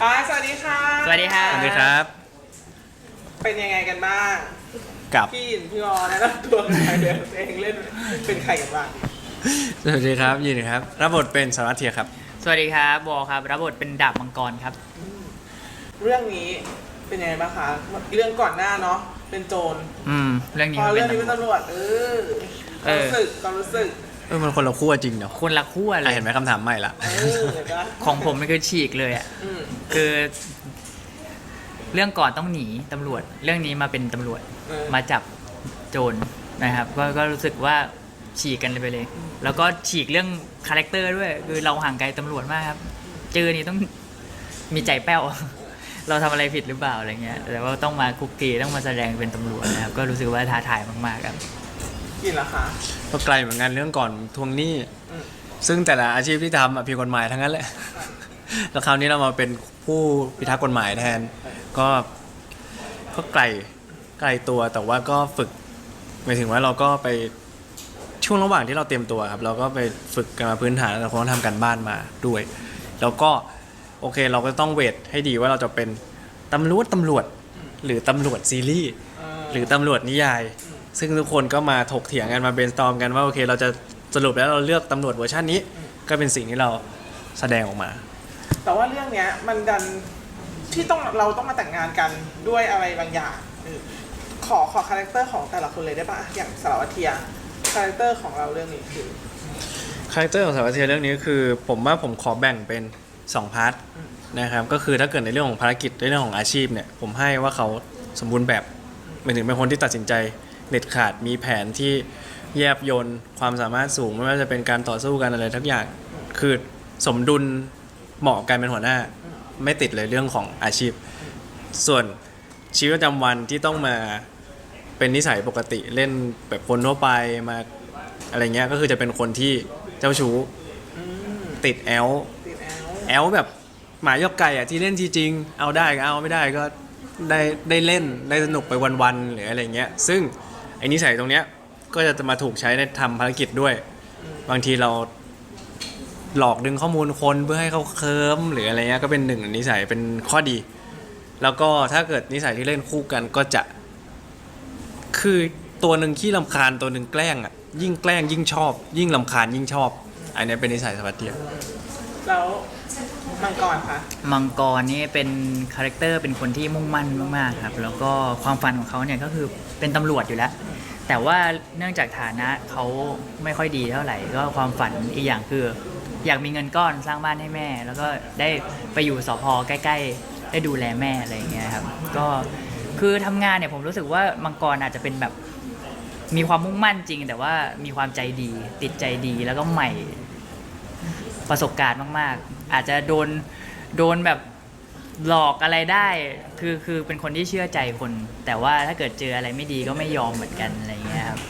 สวัสดีค่ะ สวัสดีค่ะ สวัสดีครับ เป็นยังไงกันบ้าง กับ พี่ยินพี่ออนะแล้วตัวใครเดินเองเล่นเป็นใครกันบ้าง สวัสดีครับยินดีครับรับบทเป็นสารวัตรเทียครับ สวัสดีครับบอครับรับบทเป็นดาบมังกรครับ เรื่องนี้เป็นยังไงบ้างคะเรื่องก่อนหน้าเนาะเป็นโจร เรื่องนี้ พอ มัน เรื่ เป็ องนี้เป็น น ตำรวจความรู้สึก มันคนละคู่จริงเนาะ คนละขั้วเล อ่ะ ย เห็นไหมคำถามใหม่ละ เห็นปะ ของผมมันคือฉีกเลยอ่ะ อืม คือเรื่องก่อนต้องหนีตำรวจ เรื่องนี้มาเป็นตำรวจ มาจับโจรนะครับก็รู้สึกว่าฉีกกันเลยไปเลย แล้วก็ฉีกเรื่องคาแรคเตอร์ด้วย คือเราห่างไกลตำรวจมากครับ เจอนี่ต้องมีใจแป้ว เราทำอะไรผิดหรือเปล่าอะไรเงี้ย แต่ว่าต้องมาคุกคีต้องมาแสดงเป็นตำรวจนะครับ ก็รู้สึกว่าท้าทายมากๆครับ ยินเหรอคะ ก็ไกลเหมือนกันเรื่องก่อนทวงหนี้ อืม ซึ่งแต่ละอาชีพที่ทำผิดกฎหมายทั้งนั้นแหละ แล้วคราวนี้เรามาเป็นผู้พิทักษ์กฎหมายแทน ก็ไกลตัวแต่ว่าก็ฝึกหมายถึงว่าเราก็ไปช่วงระหว่างที่เราเตรียมตัวครับ เราก็ไปฝึกกันมาพื้นฐานเราคงต้องทำกันบ้านมาด้วย แล้วก็โอเคเราก็ต้องเวทให้ดีว่าเราจะเป็นตำรวจหรือตำรวจซีรีส์หรือตำรวจนิยาย ซึ่งทุกคนก็มาถกเถียงกันมาเบนสตอร์มกันว่าโอเคเราจะสรุปแล้วเราเลือกตำรวจเวอร์ชันนี้ก็เป็นสิ่งที่เราแสดงออกมา แต่ว่าเรื่องเนี้ยมันดันที่เราต้องมาแต่งงานกันด้วยอะไรบางอย่างขอคาแรคเตอร์ของแต่ละคนเลยได้ปะอย่างสารวัตรเทียคาแรคเตอร์ของเราเรื่องนี้คือ คาแรคเตอร์ของสารวัตรเทียเรื่องนี้คือผมขอแบ่งเป็น2พาร์ทนะครับก็คือถ้าเกิดในเรื่องของภารกิจในเรื่องของอาชีพเนี่ยผมให้ว่าเขาสมบูรณ์แบบหมายถึงเป็นคนที่ตัดสินใจเด็ดขาดมีแผนที่แยบยลความสามารถสูงไม่ว่าจะเป็นการต่อสู้กันอะไรทุกอย่างคือสมดุลเหมาะกับการเป็นหัวหน้าไม่ติดเลยเรื่องของอาชีพ ส่วนชีวิตประจำวันที่ต้องมาเป็นนิสัยปกติเล่นแบบคนทั่วไปมาอะไรเงี้ยก็คือจะเป็นคนที่เจ้าชู้ติดแอล ติดแอล แอลแบบหมายกไก่อะที่เล่นจริงๆเอาได้ก็เอาไม่ได้ก็ได้เล่นได้สนุกไปวันๆหรืออะไรเงี้ยซึ่งไอ้นิสัยตรงเนี้ยก็จะมาถูกใช้ในทำภารกิจด้วยบางทีเราหลอกดึงข้อมูลคนเพื่อให้เขาเคิร์มหรืออะไรเงี้ยก็เป็นหนึ่งนิสัยเป็นข้อดี แล้วก็ถ้าเกิดนิสัยที่เล่นคู่กันก็จะคือตัวหนึ่งขี้รำคาญตัวหนึ่งแกล้งอ่ะยิ่งแกล้งยิ่งชอบ ยิ่งรำคาญยิ่งชอบอันนี้เป็นนิสัยสวัสดิ์เทีย แล้วมังกรคะ มังกรนี่เป็นคาแรคเตอร์เป็นคนที่มุ่งมั่นมากๆครับแล้วก็ความฝันของเขาเนี่ยก็คือเป็นตำรวจอยู่แล้ว แต่ว่าเนื่องจากฐานะเขาไม่ค่อยดีเท่าไหร่ก็ความฝันอีกอย่างคือ อยากมีเงินก้อนสร้างบ้านให้แม่ แล้วก็ได้ไปอยู่สภใกล้ๆได้ดูแลแม่อะไรอย่างเงี้ยครับก็คือทำงานเนี่ยผมรู้สึกว่ามังกรอาจจะเป็นแบบมีความมุ่งมั่นจริง แต่ว่ามีความใจดีติดใจดีแล้วก็ใหม่ประสบการณ์มากๆ อาจจะโดนแบบหลอกอะไรได้คือเป็นคนที่เชื่อใจคน แต่ว่าถ้าเกิดเจออะไรไม่ดีก็ไม่ยอมเหมือนกันอะไรเงี้ยครับ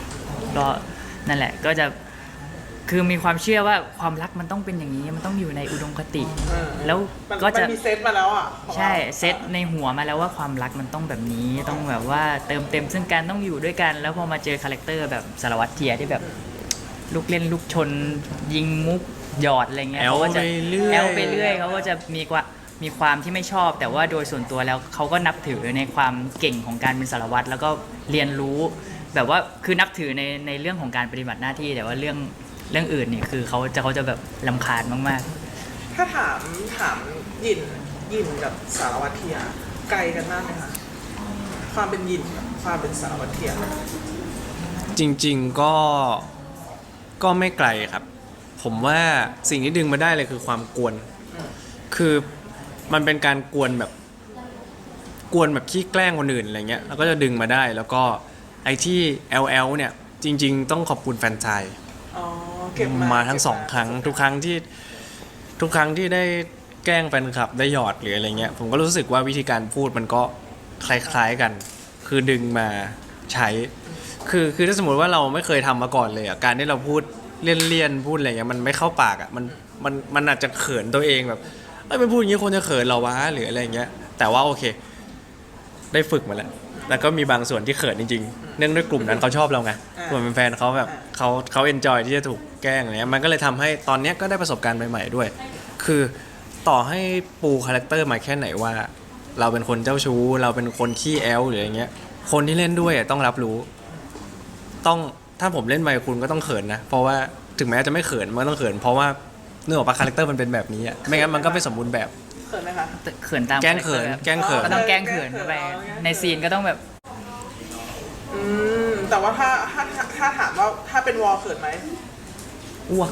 ก็นั่นแหละก็จะคือมีความเชื่อว่าความรักมันต้องเป็นอย่างนี้มันต้องอยู่ในอุดมคติ แล้วก็จะ มันมีเซตมาแล้วอ่ะของเรา ใช่เซตในหัวมาแล้วว่าความรักมันต้องแบบนี้ต้องแบบว่าเติมเต็มซึ่งกันต้องอยู่ด้วยกัน แล้วพอมาเจอคาแรคเตอร์แบบสารวัตรเทียที่แบบลูกเล่นลูกชนยิงมุกหยอดอะไรเงี้ยเขาก็จะแอลไปเรื่อยเขาก็จะมีความที่ไม่ชอบ แต่ว่าโดยส่วนตัวแล้วเขาก็นับถือในความเก่งของการเป็นสารวัตรแล้วก็เรียนรู้แบบว่าคือนับถือในเรื่องของการปฏิบัติหน้าที่แต่ว่าเรื่องอื่นนี่คือเขาจะแบบรำคาญมากๆ ถ้าถามยินกับสารวัตรเทียไกลกันมากไหมคะความเป็นยินกับความเป็นสารวัตรเทีย จริงๆก็ไม่ไกลครับ ผมว่าสิ่งที่ดึงมาได้เลยคือความกวนคือมันเป็นการกวนแบบขี้แกล้งคนอื่นอะไรเงี้ยแล้วก็จะดึงมาได้แล้วก็ไอ้ที่ LL เนี่ยจริงๆต้องขอบคุณแฟนชาย อ๋อเก็บ มาทั้งสองครั้งทุกครั้งที่ได้แกล้งแฟนคลับได้หยอดหรืออะไรเงี้ยผมก็รู้สึกว่าวิธีการพูดมันก็คล้ายๆกันคือดึงมาใช้คือถ้าสมมติว่าเราไม่เคยทำมาก่อนเลยอ่ะการที่เราพูดเลี่ยนๆพูดอะไรเงี้ยมันไม่เข้าปากอ่ะมันอาจจะเขินตัวเองแบบไม่พูดอย่างนี้คนจะเขินเราวะหรืออะไรเงี้ยแต่ว่าโอเคได้ฝึกมาแล้วก็มีบางส่วนที่เขินจริงๆเนื่องด้วยกลุ่มนั้นเขาชอบเราไงกลุ่มเป็นแฟนเขาแบบเขาเอนจอยที่จะถูกแกล้งอะไรเงี้ยมันก็เลยทำให้ตอนเนี้ยก็ได้ประสบการณ์ใหม่ๆด้วยคือ ต่อให้ปูคาแรคเตอร์มาแค่ไหนว่า เราเป็นคนเจ้าชู้ เราเป็นคนขี้แอลหรืออย่างเงี้ยคนที่เล่นด้วยต้องรับรู้ต้องถ้าผมเล่นไปคุณก็ต้องเขินนะเพราะว่าถึงแม้จะไม่เขินมันก็ต้องเขินเพราะว่าเนื้อออกมาคาแรคเตอร์มันเป็นแบบนี้อ่ะไม่งั้นมันก็ไม่สมบูรณ์แบบ เขินไหมคะ เขินตาม แกล้งเขิน คาแรคตอร์ครับ แกล้งเขิน ก็ต้องแกล้งเขินเข้าไปในซีนก็ต้องแบบ แต่ว่าถ้าถามว่าถ้าเป็นวอลเขินไหม อ้วก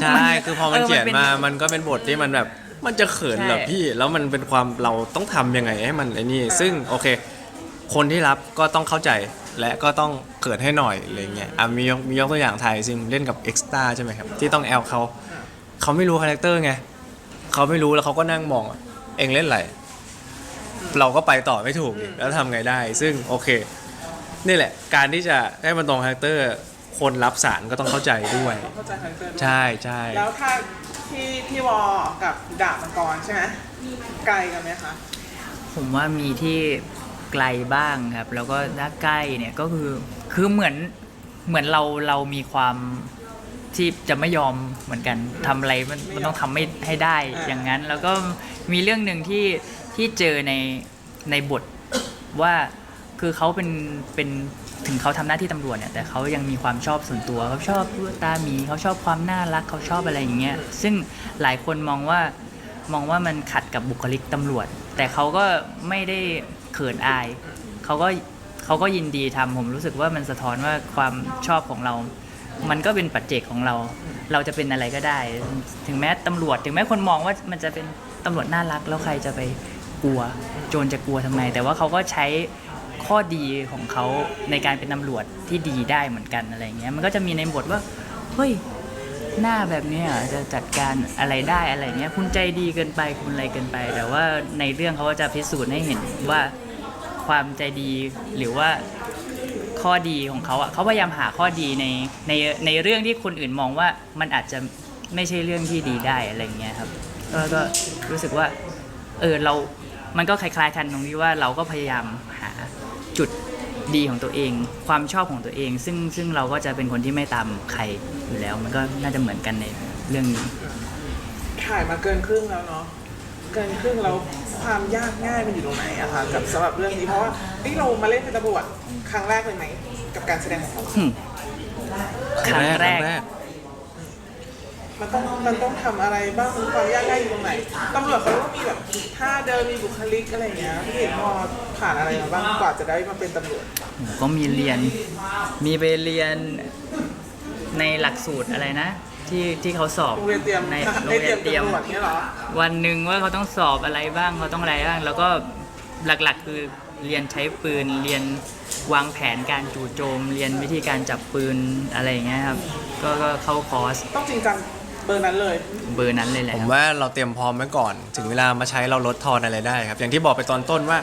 ใช่คือพอมัน เออมัน เขียน เป็น มามันก็เป็นบทที่มันแบบมันจะเขินเหรอ ใช่ พี่แล้วมันเป็นความเราต้องทำยังไงให้มันไอ้นี่ซึ่งโอเค คนที่รับก็ต้องเข้าใจและก็ต้องเขินให้หน่อยอะไรเงี้ยมียกตัวอย่างไทยซิมเล่นกับเอ็กซ์ต้าใช่ไหมครับที่ต้องแอลเขาไม่รู้คาแรคเตอร์ไงเขาไม่รู้แล้วเขาก็นั่งมองเองเล่นอะไรเราก็ไปต่อไม่ถูกดิแล้วทำไงได้ ซึ่งโอเคนี่แหละการที่จะให้มันตรงคาแรคเตอร์คนรับสารก็ต้องเข้าใจด้วย เข้าใจคาแรคเตอร์ด้วย ใช่ใช่ แล้วถ้าพี่วอลกับดาบมังกรใช่ไหมไกลกันไหมคะ ผมว่ามีที่ไกลบ้างครับ แล้วก็ถ้าใกล้เนี่ยก็คือเหมือนเรามีความที่จะไม่ยอมเหมือนกันทำอะไรมันต้องทำให้ได้อย่างนั้น แล้วก็มีเรื่องหนึ่งที่เจอในบทว่าคือเขาเป็นถึงเขาทำหน้าที่ตำรวจเนี่ยแต่เขายังมีความชอบส่วนตัวเขาชอบตาหมีเขาชอบความน่ารักเขาชอบอะไรอย่างเงี้ยซึ่งหลายคนมองว่ามันขัดกับบุคลิกตำรวจ แต่เขาก็ไม่ได้เขินอายเขาก็ยินดีทำผมรู้สึกว่ามันสะท้อนว่าความชอบของเรา มันก็เป็นปัจเจกของเรา เราจะเป็นอะไรก็ได้ ถึงแม้ตำรวจถึงแม้คนมองว่ามันจะเป็นตำรวจน่ารักแล้วใครจะไปกลัวโจรจะกลัวทำไม แต่ว่าเขาก็ใช้ข้อดีของเขาในการเป็นตำรวจที่ดีได้เหมือนกันอะไรเงี้ยมันก็จะมีในบทว่าเฮ้ยหน้าแบบเนี้ยจะจัดการอะไรได้อะไรเงี้ยคุณใจดีเกินไปคุณอะไรเกินไป แต่ว่าในเรื่องเขาก็จะพิสูจน์ให้เห็นว่าความใจดีหรือว่าข้อดีของเขาเขาพยายามหาข้อดีในเรื่องที่คนอื่นมองว่ามันอาจจะไม่ใช่เรื่องที่ดีได้อะไรเงี้ยครับก็รู้สึกว่ามันก็คล้ายๆกันตรงที่ว่าเราก็พยายามหาจุดดีของตัวเองความชอบของตัวเองซึ่งเราก็จะเป็นคนที่ไม่ตามใครอยู่แล้วมันก็น่าจะเหมือนกันในเรื่องนี้ ถ่ายมาเกินครึ่งแล้วเนาะเกินครึ่งแล้วความยากง่ายมันอยู่ตรงไหนอะคะกับสำหรับเรื่องนี้เพราะว่าเรามาเล่นเป็นตำรวจครั้งแรกเลยไหมกับการแสดงของเรา ครั้งแรก มันต้องทำอะไรบ้างความยากง่ายอยู่ตรงไหนตำรวจเขาต้องมีแบบท่าเดินมีบุคลิกอะไรอย่างเงี้ยพี่เห็นพอผ่านอะไรมาบ้างกว่าจะได้มาเป็นตำรวจ ผมก็มีไปเรียนในหลักสูตรอะไรนะ ที่เขาสอบ โรงเรียนเตรียม ใน ได้เตรียม เตรียม ตำรวจเนี้ยเหรอ วันหนึ่งว่าเขาต้องสอบอะไรบ้างเขาต้องอะไรบ้างแล้วก็หลักๆคือเรียนใช้ปืนเรียนวางแผนการจู่โจม เรียนวิธีการจับปืนอะไรอย่างเงี้ยครับก็เข้าคอร์ส ต้องจริงจังเบอร์นั้นเลย เบอร์นั้นเลยแหละ ผ ค ม รับ ว่าเราเตรียมพร้อมไว้ก่อน ถึงเวลามาใช้เราลดทอนอะไรได้ครับ อย่างที่บอกไปตอนต้นว่า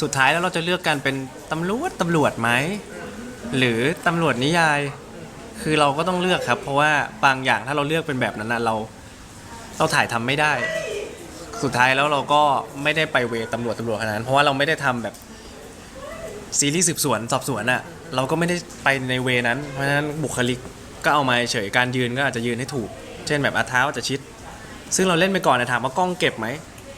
สุดท้ายแล้วเราจะเลือกการเป็นตำรวจไหมหรือตำรวจนิยาย คือเราก็ต้องเลือกครับ เพราะว่าบางอย่างถ้าเราเลือกเป็นแบบนั้นนะเราถ่ายทำไม่ได้ สุดท้ายแล้วเราก็ไม่ได้ไปเวตำรวจขนาดนั้นเพราะว่าเราไม่ได้ทำแบบซีรีส์สืบสวนสอบสวนอะเราก็ไม่ได้ไปในเวนั้นเพราะฉะนั้นบุคลิกก็เอามาเฉยการยืนก็อาจจะยืนให้ถูก เช่นแบบเท้าจะชิด ซึ่งเราเล่นไปก่อนนะถามว่ากล้องเก็บไหม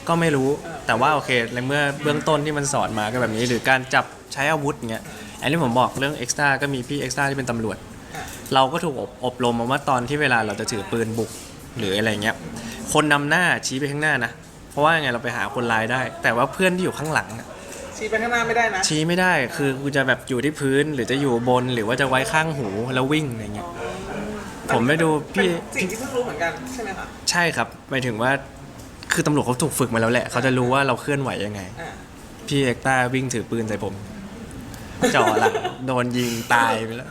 ก็ไม่รู้แต่ว่าโอเคในเมื่อเบื้องต้นที่มันสอนมาก็แบบนี้หรือการจับใช้อาวุธเงี้ยอันนี้ผมบอกเรื่องเอ็กซ์ตร้าก็มีพี่เอ็กซ์ตร้าที่เป็นตำรวจเราก็ถูกอบรมมาว่าตอนที่เวลาเราจะถือปืนบุกหรืออะไรเงี้ยคนนำหน้าชี้ไปข้างหน้านะเพราะว่าไงเราไปหาคนร้ายได้ แต่ว่าเพื่อนที่อยู่ข้างหลังอะ ชี้ไปข้างหน้าไม่ได้นะ ชี้ไม่ได้คือกูจะแบบอยู่ที่พื้นหรือจะอยู่บนหรือว่าจะไว้ข้างหูแล้ววิ่งอะไรเงี้ยผมไม่ดูพี่ เป็นสิ่งที่เพิ่งรู้เหมือนกันใช่ไหมคะ ใช่ครับหมายถึงว่าคือตำรวจเขาถูกฝึกมาแล้วแหละเขาจะรู้ว่าเราเคลื่อนไหวยังไง อ่า พี่เอ็กต้าวิ่งถือปืนใส่ผมจ่อหลังโดนยิงตายไปแล้ว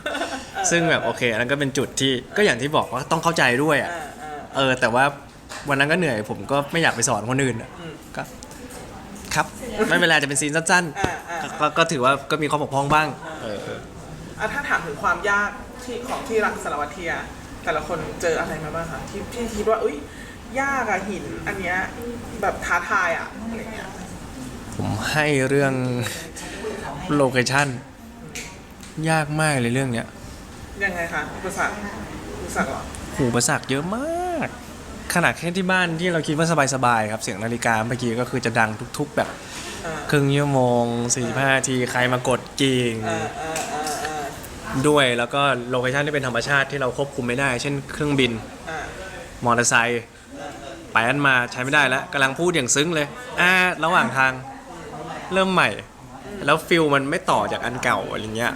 ซึ่งแบบโอเคอันนั้นก็เป็นจุดที่ก็อย่างที่บอกว่าต้องเข้าใจด้วยอ่ะแต่ว่าวันนั้นก็เหนื่อยผมก็ไม่อยากไปสอนคนอื่นอะก็ครับไม่เป็นไรจะเป็นซีนสั้นๆก็ถือว่าก็มีข้อบกพร่องบ้างถ้าถามถึงความยากที่รักสารวัตรเทียแต่ละคนเจออะไรมาบ้างคะที่คิดว่าอุ้ยยากอะหินอันเนี้ยแบบท้าทายอะอะไรเงี้ย ผมให้เรื่องโลเคชั่นยากมากเลยเรื่องเนี้ย ยังไงคะอุปสรรคเหรอ อุปสรรคเยอะมาก ขนาดแค่ที่บ้านที่เราคิดว่าสบายๆครับเสียงนาฬิกาเมื่อกี้ก็คือจะดังทุกๆแบบครึ่งชั่วโมง45นาทีใครมากดกิ่งด้วยแล้วก็โลเคชั่นที่เป็นธรรมชาติที่เราควบคุมไม่ได้ เช่นเครื่องบินมอเตอร์ไซค์ไปอันมาใช้ไม่ได้แล้วกำลังพูดอย่างซึ้งเลยระหว่างทางเริ่มใหม่ แล้วฟิลมันไม่ต่อจากอันเก่าอะไรเงี้ย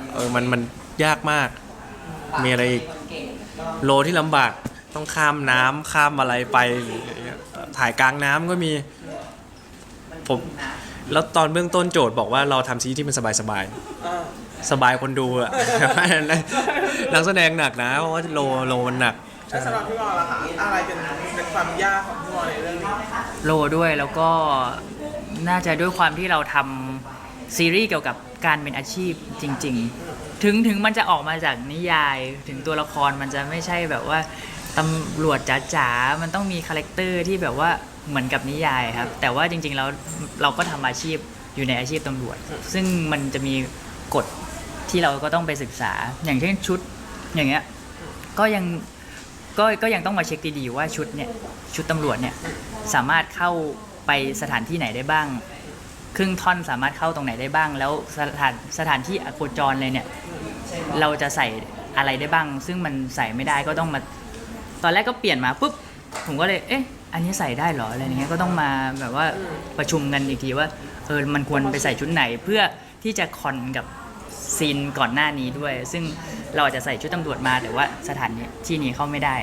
มันยากมากมีอะไรอีกโลที่ลำบากต้องข้ามน้ำข้ามอะไรไปอะไรเงี้ยถ่ายกลางน้ำก็มีผมแล้วตอนเบื้องต้นโจทย์บอกว่าเราทำซีรีส์ที่มันสบายๆสบายคนดูอะ นักแสดงหนักนะเพราะว่าโลมันหนัก แล้วสำหรับพี่บอลล่ะคะอะไรเป็นความยากของพี่บอลในเรื่องนี้ โลด้วยแล้วก็น่าจะด้วยความที่เราทำซีรีส์เกี่ยวกับการเป็นอาชีพจริงๆ ถึงมันจะออกมาจากนิยายถึงตัวละครมันจะไม่ใช่แบบว่าตำรวจจ๋าๆมันต้องมีคาแรคเตอร์ที่แบบว่าเหมือนกับนิยายครับแต่ว่าจริงๆแล้วเราก็ทำอาชีพอยู่ในอาชีพตำรวจ ซึ่งมันจะมีกฎที่เราก็ต้องไปศึกษาอย่างเช่นชุดอย่างเงี้ยก็ยังต้องมาเช็คดีๆว่าชุดตำรวจเนี่ยสามารถเข้าไปสถานที่ไหนได้บ้างครึ่งท่อนสามารถเข้าตรงไหนได้บ้างแล้วสถานที่อโคจรเลยเนี่ยเราจะใส่อะไรได้บ้างซึ่งมันใส่ไม่ได้ก็ต้องมาตอนแรกก็เปลี่ยนมาปุ๊บผมก็เลยอันนี้ใส่ได้เหรออะไรอย่างเงี้ยก็ต้องมาแบบว่าประชุมกันอีกทีว่ามันควรไปใส่ชุดไหนเพื่อที่จะคอนกับซีนก่อนหน้านี้ด้วย ซึ่งเราอาจจะใส่ชุดตำรวจมาแต่ว่าสถานที่นี้เข้าไม่ได้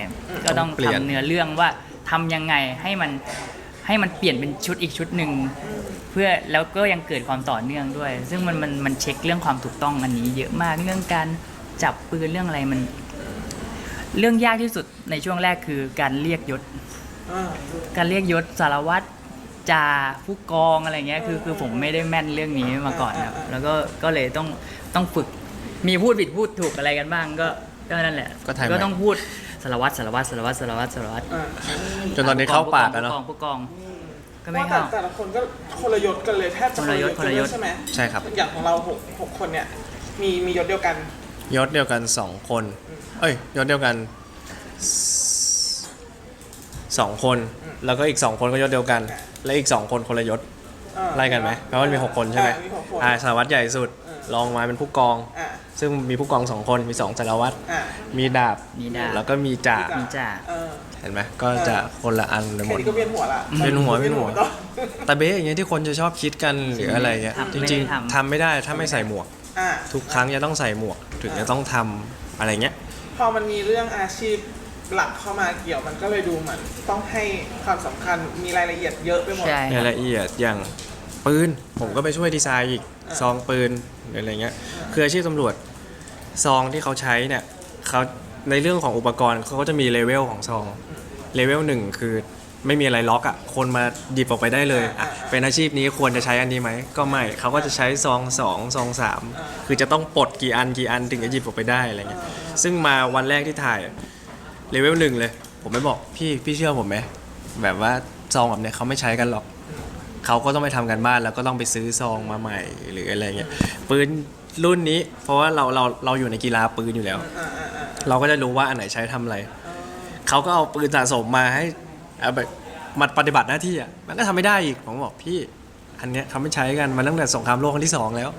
ก็ต้องทำเนื้อเรื่องว่าทำยังไงให้มันเปลี่ยนเป็นชุดอีกชุดหนึ่งเพื่อแล้วก็ยังเกิดความต่อเนื่องด้วย ซึ่งมันเช็คเรื่องความถูกต้องอันนี้เยอะมากเรื่องการจับปืนเรื่องอะไรมันเรื่องยากที่สุดในช่วงแรกคือการเรียกยศสารวัตรจ่าผู้กองอะไรเงี้ยคือผมไม่ได้แม่นเรื่องนี้มาก่อนครับแล้วก็เลยต้องฝึกมีพูดผิดพูดถูกอะไรกันบ้างก็นั่นแหละก็ต้องพูดสารวัตรจนตอนนี้เข้าปากแล้วเนาะผู้กองก็ เพ ไม่ ราะ เข้า แต่ละคนก็คนละยศกันเลยแทบจะคนละยศใช่ไหม ใช่ครับอย่างของเราหกคนเนี่ยมียศเดียวกันยศเดียวกัน2คนยศเดียวกัน2คนแล้วก็อีก2คนก็ยศเดียวกันและอีก2คนคนละยศไล่กันไหมเพราะมันมี6คนใช่ไหมสารวัตรใหญ่สุดรองมาเป็นผู้กองซึ่งมีผู้กอง2คนมี2สารวัตรมีดาบแล้วก็มีจ่าเห็นไหมก็จะคนละอันเลยหมดก็เวียนหัวละเวียนหัวแต่เบ๊อย่างเงี้ยที่คนจะชอบคิดกันหรืออะไรเงี้ยจริงๆทำไม่ได้ถ้าไม่ใส่หมวกทุกครั้งจะต้องใส่หมวกถึงจะต้องทำอะไรเงี้ยพอมันมีเรื่องอาชีพหลักเข้ามาเกี่ยวมันก็เลยดูเหมือนต้องให้ความสำคัญมีรายละเอียดเยอะไปหมดรายละเอียดอย่างปืนผมก็ไปช่วยดีไซน์อีกซองปืนอะไรเงี้ยคืออาชีพตำรวจซองที่เขาใช้เนี่ยเขาในเรื่องของอุปกรณ์เขาก็จะมีเลเวลของซองเลเวล1คือไม่มีอะไรล็อกคนมาหยิบออกไปได้เลยเป็นอาชีพนี้ควรจะใช้อันนี้ไหมก็ไม่เขาก็จะใช้ซอง2ซอง3คือจะต้องปลดกี่อันถึงจะหยิบออกไปได้อะไรเงี้ยซึ่งมาวันแรกที่ถ่ายเลเวล1เลยผมไม่บอกพี่เชื่อผมไหมแบบว่าซองแบบเนี้ยเขาไม่ใช้กันหรอกเขาก็ต้องไปทำกันบ้านแล้วก็ต้องไปซื้อซองมาใหม่หรืออะไรเงี้ยปืนรุ่นนี้เพราะว่าเราอยู่ในกีฬาปืนอยู่แล้วเราก็จะรู้ว่าอันไหนใช้ทำอะไรเขาก็เอาปืนสะสมมาให้แบบมาปฏิบัติหน้าที่มันก็ทำไม่ได้อีกผมบอกพี่อันเนี้ยเขาไม่ใช้กันมาตั้งแต่สงครามโลกครั้งที่2แล้ว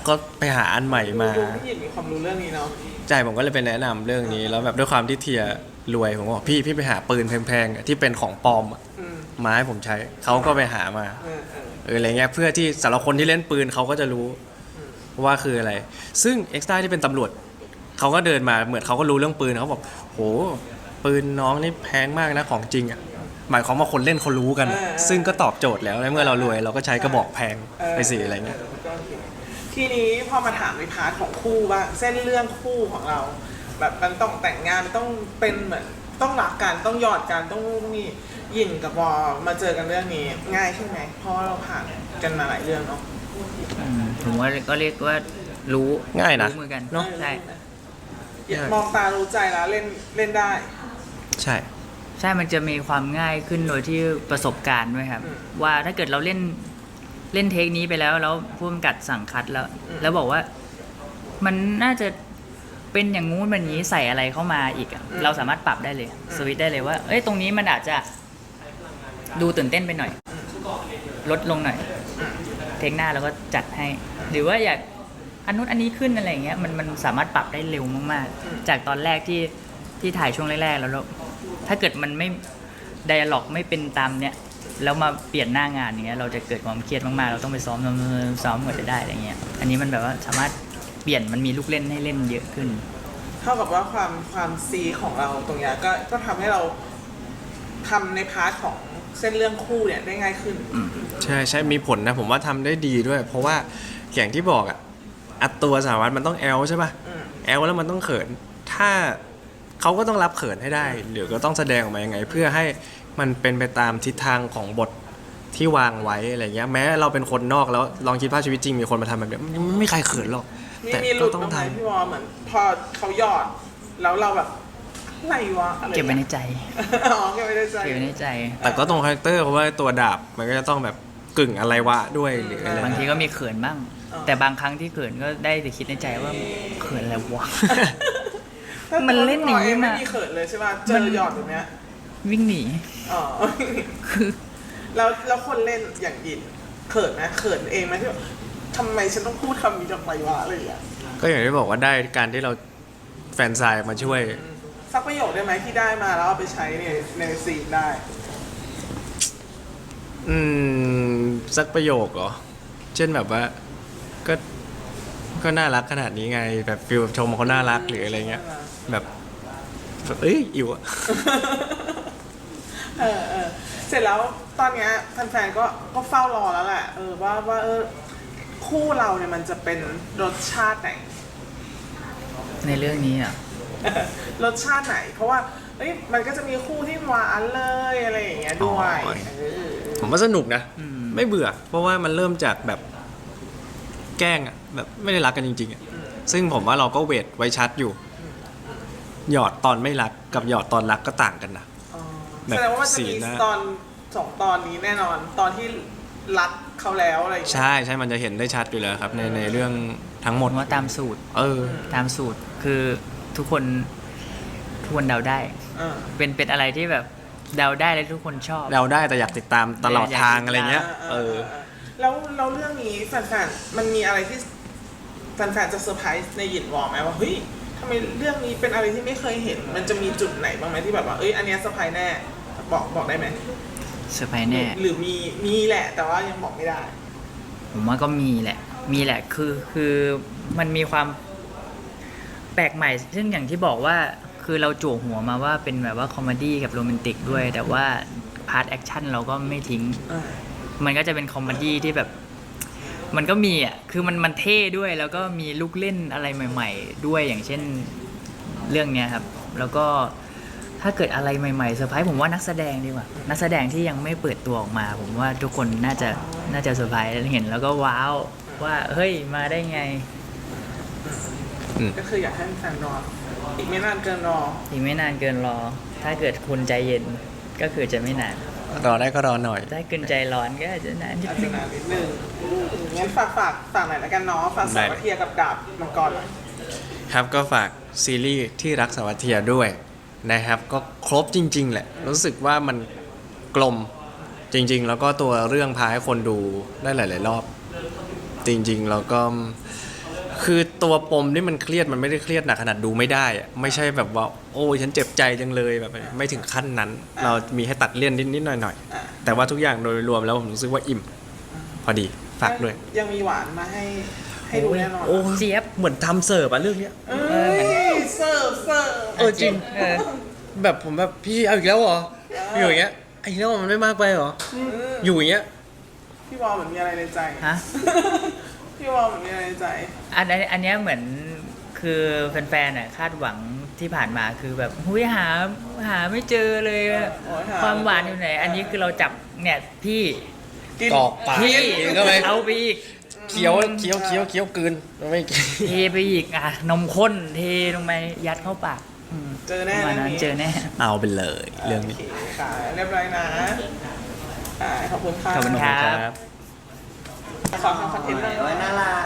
ก็ไปหาอันใหม่มาพี่มีความรู้เรื่องนี้เนาะใจผมก็เลยไปแนะนำเรื่องนี้แล้วแบบด้วยความที่เทียรวยผมบอกพี่ไปหาปืนแพงๆที่เป็นของปลอมมาให้ผมใช้เขาก็ไปหามาอะไรเงี้ยเพื่อที่สำหรับคนที่เล่นปืนเขาก็จะรู้ว่าคืออะไรซึ่งเอ็กซ์ต้าที่เป็นตำรวจเขาก็เดินมาเหมือนเขาก็รู้เรื่องปืนเขาบอกโหปืนน้องนี่แพงมากนะของจริงหมายความว่าคนเล่นเขารู้กันซึ่งก็ตอบโจทย์แล้วเมื่อเรารวยเราก็ใช้กระบอกแพงไปสิอะไรเงี้ยทีนี้พอมาถามในพาร์ทของคู่บ้างเส้นเรื่องคู่ของเราแบบมันต้องแต่งงานต้องเป็นเหมือนต้องรักกันต้องหยอดกันต้องมีหยินกับวอมาเจอกันเรื่องนี้ง่ายใช่ไหมเพราะเราผ่านกันมาหลายเรื่องเนาะผมว่าก็เรียกว่ารู้ง่ายนะรู้มือกันเนาะใช่มองตารู้ใจแล้วเล่นได้ใช่มันจะมีความง่ายขึ้นโดยที่ประสบการณ์ด้วยครับว่าถ้าเกิดเราเล่นเทคนี้ไปแล้วผู้กำกับสั่งคัดแล้วบอกว่ามันน่าจะ เป็นอย่างงู้นเป็นอย่างนี้ใส่อะไรเข้ามาอีกอะเราสามารถปรับได้เลยสวิตช์ได้เลยว่าเอ้ยตรงนี้มันอาจจะดูตื่นเต้นไปหน่อยลดลงหน่อยเทคหน้าเราก็จัดให้ หรือว่าอยากอันนู้นอันนี้ขึ้นอะไรอย่างเงี้ยมันสามารถปรับได้เร็วมากๆจากตอนแรกที่ถ่ายช่วงแรกๆแล้วถ้าเกิดมันไม่ไดอะล็อกไม่เป็นตามเนี้ยแล้วมาเปลี่ยนหน้างานอย่างเงี้ยเราจะเกิดความเครียดมากๆเราต้องไปซ้อมกว่าจะได้อะไรเงี้ยอันนี้มันแบบว่าสามารถเปลี่ยนมันมีลูกเล่นให้เล่นเยอะขึ้น เท่ากับว่าความซีของเราตรงเนี้ยก็ทำให้เราทำในพาร์ทของเส้นเรื่องคู่เนี่ยได้ง่ายขึ้น ใช่ใช่มีผลนะผมว่าทำได้ดีด้วย เพราะว่าอย่างที่บอกอ่ะอัดตัวสารวัตรมันต้องแอลใช่ป่ะแอลแล้วมันต้องเขินถ้าเขาก็ต้องรับเขินให้ได้หรือก็ต้องแสดงออกมายังไง เพื่อให้มันเป็นไปตามทิศทางของบทที่วางไว้อะไรเงี้ยแม้เราเป็นคนนอกแล้วลองคิดภาพชีวิตจริงมีคนมาทำแบบนี้ไม่มีใครเขินหรอกแต่ มีห ก็ ลุด ต้อ ตรง งไหน ทำ พี่วอเหมือนพอเขาหยอดแล้วเราแบบอะไรวะอะไร เก็บไว้ในใจ อ๋อเก็บไว้ในใจ เก็บไว้ในใจ แต่ก็ตรงคาแรคเตอร์เพราะว่าตัวดาบมันก็จะต้องแบบกึ่งอะไรวะด้วยหรืออะไร บางทีก็มีเขินบ้าง แต่บางครั้งที่เขินก็ได้แต่คิดในใจว่าเขินอะไรวะ มันเล่นอย่างนี้ นี้ มา ไม่มีเขินเลยใช่ป่ะเจอหยอดแบบเนี้ย วิ่งหนี อ๋อ คือ แล้วคนเล่นอย่างยินเขินไหมเขินเองไหมที่แบบทำไมฉันต้องพูดคำนี้ทำไมวะอะไรอย่างเงี้ย ก็อย่างที่บอกว่าได้การที่เราแฟนไซน์มาช่วย สักประโยคได้ไหมที่ได้มาแล้วเอาไปใช้ในซีนได้ อืมสักประโยคเหรอเช่นแบบว่าก็ก็น่ารักขนาดนี้ไงแบบฟิลชมเขาน่ารักหรืออะไรเงี้ยแบบเอ้ยอิวอะ เออเสร็จแล้วตอนเนี้ยแฟนๆก็เฝ้ารอแล้วแหละว่าคู่เราเนี่ยมันจะเป็นรสชาติไหน ในเรื่องนี้อ่ะ รสชาติไหน เพราะว่ามันก็จะมีคู่ที่หวานเลยอะไรอย่างเงี้ยด้วย อ๋อ เออ ผมว่าสนุกนะ ไม่เบื่อ เพราะว่ามันเริ่มจากแบบแกล้งอะแบบไม่ได้รักกันจริงๆอะซึ่งผมว่าเราก็เวทไว้ชัดอยู่ หยอดตอนไม่รักกับหยอดตอนรักก็ต่างกันนะ อ๋อ แบบ แสดงว่ามันจะมี สีหน้า ตอน2 ตอนนี้แน่นอนตอนที่รักเขาแล้วอะไรอย่างเงี้ย ใช่ใช่มันจะเห็นได้ชัดอยู่แล้วครับในเรื่องทั้งหม ผ ด มว่าตามสูตร เออ ตามสูตรคือทุกคนเดาได้ เออ เป็นอะไรที่แบบเดาได้และทุกคนชอบ เราได้แต่อยากติดตามตลอดทางอะไรเงี้ย แล้วเรื่องนี้แฟนๆมันมีอะไรที่แฟนๆจะเซอร์ไพรส์ในหยินวอลไหมว่าเฮ้ยทำไมเรื่องนี้เป็นอะไรที่ไม่เคยเห็น มันจะมีจุดไหนบ้างไหมที่แบบว่าอันเนี้ยเซอร์ไพรส์แน่บอกได้ไหม เซอร์ไพรส์แน่ หรือมีแหละแต่ว่ายังบอกไม่ได้ ผมว่าก็มีแหละคือมันมีความแปลกใหม่ซึ่งอย่างที่บอกว่าคือเราจั่วหัวมาว่าเป็นแบบว่าคอมเมดี้กับโรแมนติกด้วย แต่ว่าพาร์ทแอคชั่นเราก็ไม่ทิ้ง มันก็จะเป็นคอมเมดี้ที่แบบมันก็มีอ่ะคือมันเท่ด้วยแล้วก็มีลูกเล่นอะไรใหม่ๆด้วยอย่างเช่นเรื่องเนี้ยครับแล้วก็ถ้าเกิดอะไรใหม่ๆเซอร์ไพรส์ผมว่านักแสดงดีกว่านักแสดงที่ยังไม่เปิดตัวออกมา ผมว่าทุกคนน่าจะเซอร์ไพรส์เห็นแล้วก็ว้าวว่าเฮ้ยมาได้ไง ก็คืออยากให้แฟนๆรออีกไม่นานเกินรอ อีกไม่นานเกินรอ ถ้าเกิดคุณใจเย็นก็คือจะไม่นาน รอได้ก็รอหน่อย ถ้าคุณใจร้อนก็อาจจะนานนิด อาจ นึ จะ ง นานนิดนึงงั้นฝากหน่อยละกันเนาะฝากสาวเทียกับดาบมังกรหน่อย ครับก็ฝากซีรีส์ที่รักสวัสเทียด้วยนะครับ ก็ครบจริง ๆ แหละ รู้สึกว่ามันกลมจริง ๆ แล้วก็ตัวเรื่องพาให้คนดูได้หลาย ๆ รอบ จริง ๆ แล้วก็คือตัวปมที่มันเครียดมันไม่ได้เครียดหนักขนาดดูไม่ได้อะไม่ใช่แบบว่าโอ้ยฉันเจ็บใจจังเลยแบบไม่ถึงขั้นนั้น เรามีให้ตัดเลี่ยนนิด ๆ หน่อย ๆ แต่ว่าทุกอย่างโดยรวมแล้วผมรู้สึกว่าอิ่ม พอดีฝากด้วย ยังมีหวานมาให้ดูแน่นอน โอ้ เจี๊ยบ เหมือนทำเสิร์ฟอะเรื่องเนี้ย เสิร์ฟ จริง เออ แบบผมแบบพี่เอาอีกแล้วเหรออยู่อย่างเงี้ยไอ้เรื่องมันไม่มากไปเหรออยู่อย่างเงี้ย พี่วอลเหมือนมีอะไรในใจ ฮะ พี่วอลเหมือนมีอะไรในใจ อันเนี้ยเหมือนคือแฟนๆน่ะคาดหวังที่ผ่านมาคือแบบหุยหาไม่เจอเลยอะ โอ้ยหา ความหวานอยู่ไหน อันนี้คือเราจับเนี่ยพี่ กิน กรอกปาก พี่ ก็ไป เอาไปอีก เคี้ยวกลืนไม่กิน เทไปอีกอ่ะนมข้นเทลงไปยัดเข้าปากอืม เจอแน่ ประมาณนั้น เรื่องนี้ เจอแน่ เอาไปเลยเรื่องนี้ โคค่ะเรียบร้อยนะขอบคุณค่ะ ขอบคุณครับ ขอทำคอนเทนต์หน่อย น่ารัก